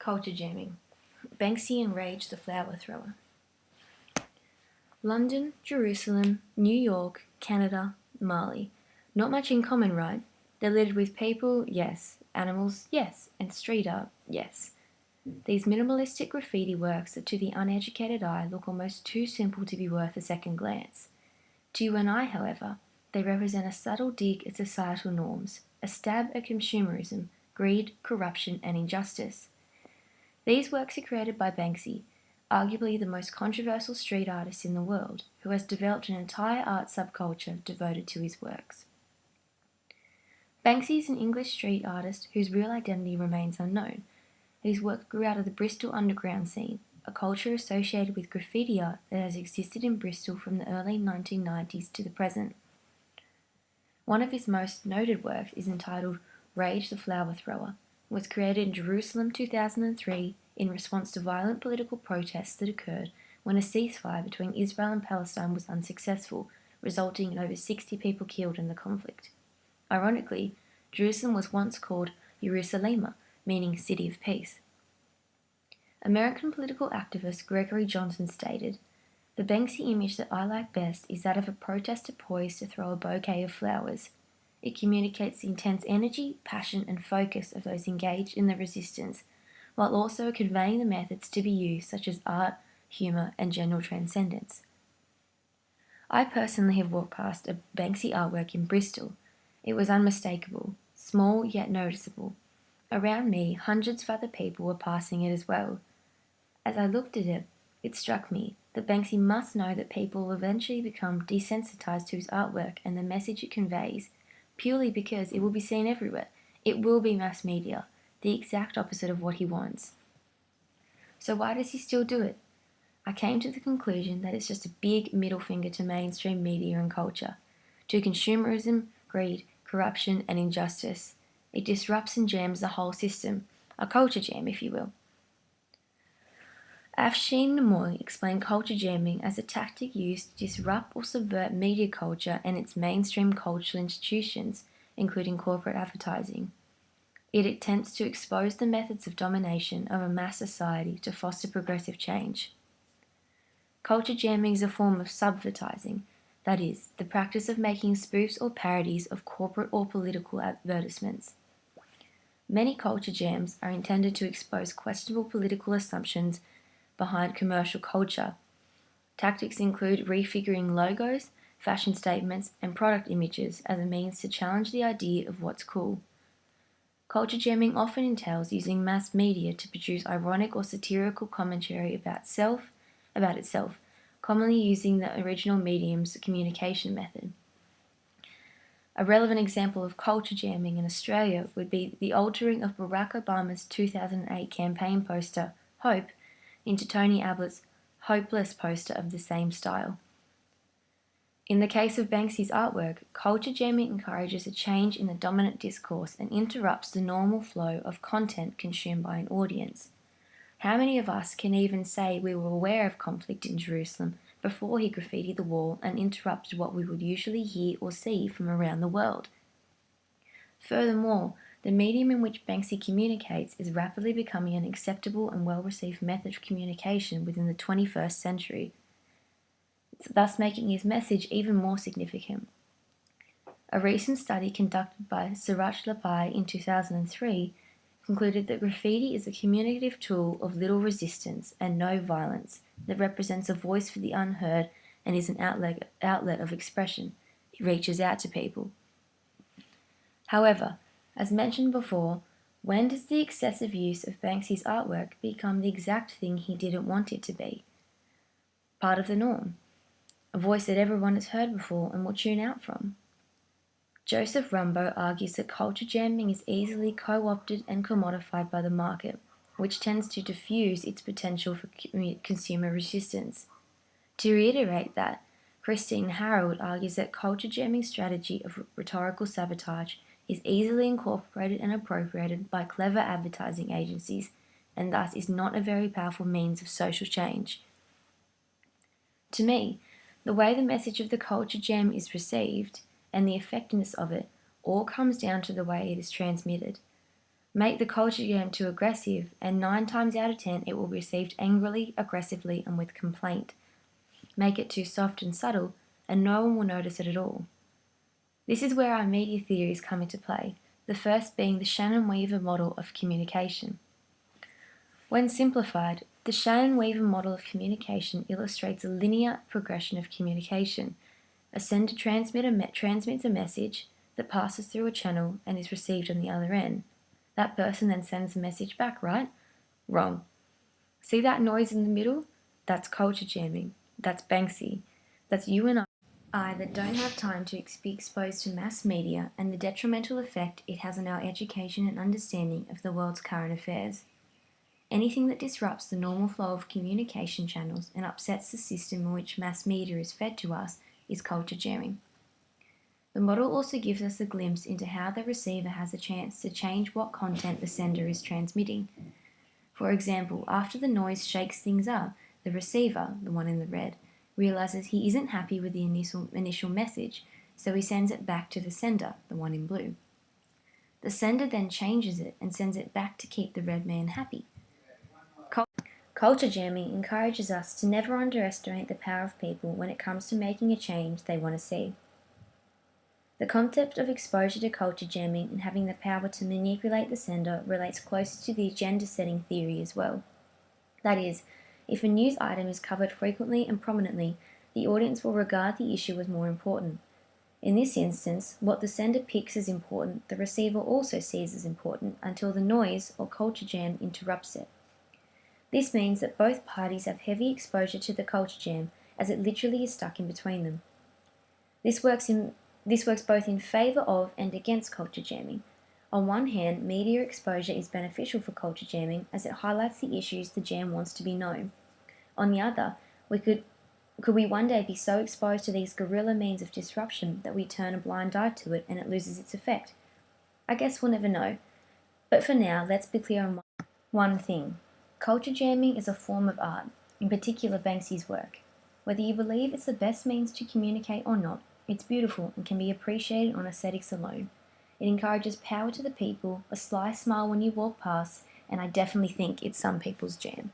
Culture jamming. Banksy enraged the flower thrower. London, Jerusalem, New York, Canada, Mali. Not much in common, right? They're littered with people, yes. Animals, yes. And street art, yes. These minimalistic graffiti works that to the uneducated eye look almost too simple to be worth a second glance. To you and I, however, they represent a subtle dig at societal norms, a stab at consumerism, greed, corruption, and injustice. These works are created by Banksy, arguably the most controversial street artist in the world, who has developed an entire art subculture devoted to his works. Banksy is an English street artist whose real identity remains unknown. His work grew out of the Bristol underground scene, a culture associated with graffiti art that has existed in Bristol from the early 1990s to the present. One of his most noted works is entitled Rage the Flower Thrower. It was created in Jerusalem 2003 in response to violent political protests that occurred when a ceasefire between Israel and Palestine was unsuccessful, resulting in over 60 people killed in the conflict. Ironically, Jerusalem was once called Jerusalema, meaning City of Peace. American political activist Gregory Johnson stated, "The Banksy image that I like best is that of a protester poised to throw a bouquet of flowers. It communicates the intense energy, passion, and focus of those engaged in the resistance, while also conveying the methods to be used such as art, humour, and general transcendence." I personally have walked past a Banksy artwork in Bristol. It was unmistakable, small yet noticeable. Around me, hundreds of other people were passing it as well. As I looked at it, it struck me that Banksy must know that people will eventually become desensitized to his artwork and the message it conveys, purely because it will be seen everywhere. It will be mass media, the exact opposite of what he wants. So why does he still do it? I came to the conclusion that it's just a big middle finger to mainstream media and culture, to consumerism, greed, corruption, and injustice. It disrupts and jams the whole system, a culture jam, if you will. Afshin Namoy explained culture jamming as a tactic used to disrupt or subvert media culture and its mainstream cultural institutions, including corporate advertising. It attempts to expose the methods of domination of a mass society to foster progressive change. Culture jamming is a form of subvertising, that is, the practice of making spoofs or parodies of corporate or political advertisements. Many culture jams are intended to expose questionable political assumptions behind commercial culture. Tactics include refiguring logos, fashion statements, and product images as a means to challenge the idea of what's cool. Culture jamming often entails using mass media to produce ironic or satirical commentary about itself, commonly using the original medium's communication method. A relevant example of culture jamming in Australia would be the altering of Barack Obama's 2008 campaign poster, Hope, into Tony Abbott's Hopeless poster of the same style. In the case of Banksy's artwork, culture jamming encourages a change in the dominant discourse and interrupts the normal flow of content consumed by an audience. How many of us can even say we were aware of conflict in Jerusalem before he graffitied the wall and interrupted what we would usually hear or see from around the world? Furthermore, the medium in which Banksy communicates is rapidly becoming an acceptable and well-received method of communication within the 21st century, thus making his message even more significant. A recent study conducted by Suraj Lapai in 2003 concluded that graffiti is a communicative tool of little resistance and no violence that represents a voice for the unheard and is an outlet of expression. It reaches out to people. However, as mentioned before, when does the excessive use of Banksy's artwork become the exact thing he didn't want it to be? Part of the norm. A voice that everyone has heard before and will tune out from. Joseph Rumbo argues that culture jamming is easily co-opted and commodified by the market, which tends to diffuse its potential for consumer resistance. To reiterate that, Christine Harold argues that culture jamming strategy of rhetorical sabotage is easily incorporated and appropriated by clever advertising agencies, and thus is not a very powerful means of social change. To me, the way the message of the culture jam is received, and the effectiveness of it, all comes down to the way it is transmitted. Make the culture jam too aggressive, and 9 times out of 10 it will be received angrily, aggressively, and with complaint. Make it too soft and subtle, and no one will notice it at all. This is where our media theories come into play, the first being the Shannon-Weaver model of communication. When simplified, the Shannon-Weaver model of communication illustrates a linear progression of communication. A sender transmits a message that passes through a channel and is received on the other end. That person then sends a message back, right? Wrong. See that noise in the middle? That's culture jamming. That's Banksy. That's you and I that don't have time to be exposed to mass media and the detrimental effect it has on our education and understanding of the world's current affairs. Anything that disrupts the normal flow of communication channels and upsets the system in which mass media is fed to us is culture jamming. The model also gives us a glimpse into how the receiver has a chance to change what content the sender is transmitting. For example, after the noise shakes things up, the receiver, the one in the red, realizes he isn't happy with the initial message, so he sends it back to the sender, the one in blue. The sender then changes it and sends it back to keep the red man happy. Culture jamming encourages us to never underestimate the power of people when it comes to making a change they want to see. The concept of exposure to culture jamming and having the power to manipulate the sender relates closely to the agenda setting theory as well. That is, if a news item is covered frequently and prominently, the audience will regard the issue as more important. In this instance, what the sender picks as important, the receiver also sees as important until the noise or culture jam interrupts it. This means that both parties have heavy exposure to the culture jam, as it literally is stuck in between them. This works both in favour of and against culture jamming. On one hand, media exposure is beneficial for culture jamming as it highlights the issues the jam wants to be known. On the other, could we one day be so exposed to these guerrilla means of disruption that we turn a blind eye to it and it loses its effect? I guess we'll never know. But for now, let's be clear on one thing. Culture jamming is a form of art, in particular Banksy's work. Whether you believe it's the best means to communicate or not, it's beautiful and can be appreciated on aesthetics alone. It encourages power to the people, a sly smile when you walk past, and I definitely think it's some people's jam.